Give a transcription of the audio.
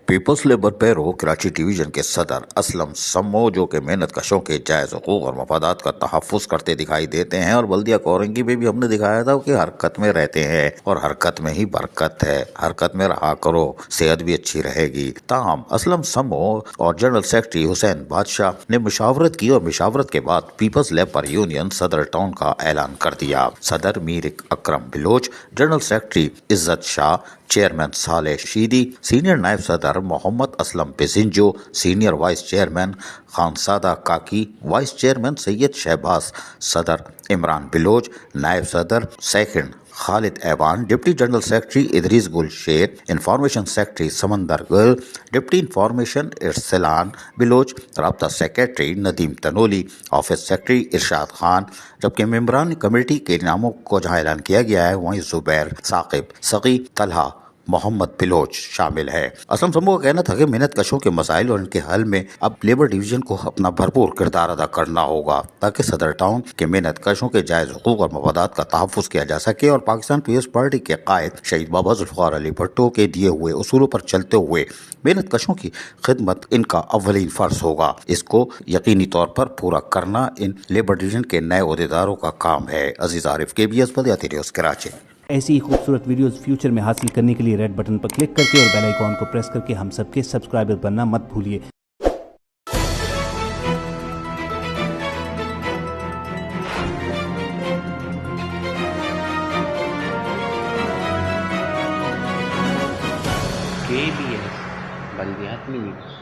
Peoples Labour Bureau Karachi division کے صدر اسلم سمو جو کہ محنت کشوں کے جائز حقوق اور مفادات کا تحفظ کرتے دکھائی دیتے ہیں اور بلدیہ کورنگی میں بھی ہم نے دکھایا تھا کہ حرکت میں رہتے ہیں اور حرکت میں ہی برکت ہے، حرکت میں رہا کرو، صحت بھی اچھی رہے گی۔ تاہم اسلم سمو اور جنرل سیکرٹری حسین بادشاہ نے مشاورت کی اور مشاورت کے بعد پیپلز لیبر یونین صدر ٹاؤن کا اعلان کر دیا۔ صدر Mir Akram Baloch, general secretary Izzat Shah, chairman Saleh Sheedi, senior نائب صدر Muhammad Aslam Pazenjo, senior vice chairman Khanzada Kaki, vice chairman Syed Shahbaz, صدر عمران بلوچ، نائب صدر سیکنڈ خالد ایوان، deputy general secretary Idrees Gul Sher, information secretary Samandar Gul, deputy information Arsalan Baloch, رابطہ secretary Nadeem Tanoli, office secretary Irshad Khan, جبکہ ممبران کمیٹی کے ناموں کو جہاں اعلان کیا گیا ہے وہیں زبیر، ثاقب، سقی، طلحہ، محمد بلوچ شامل ہے۔ اسلم سمو کا کہنا تھا کہ محنت کشوں کے مسائل اور ان کے حل میں اب لیبر ڈویژن کو اپنا بھرپور کردار ادا کرنا ہوگا تاکہ صدر ٹاؤن کے محنت کشوں کے جائز حقوق اور مفادات کا تحفظ کیا جا سکے اور پاکستان پیپلز پارٹی کے قائد شہید بابا ذوالفقار علی بھٹو کے دیے ہوئے اصولوں پر چلتے ہوئے محنت کشوں کی خدمت ان کا اولین فرض ہوگا۔ اس کو یقینی طور پر پورا کرنا ان لیبر ڈویژن کے نئے عہدیداروں کا کام ہے۔ عزیز عارف، KBS بلدیاتی نیوز کراچی۔ ایسی ہی خوبصورت ویڈیوز فیوچر میں حاصل کرنے کے لیے ریڈ بٹن پر کلک کر کے اور بیل آئیکن کو پریس کر کے ہم سب کے سبسکرائبر بننا مت بھولیے۔ KBS بلدیاتی نیوز۔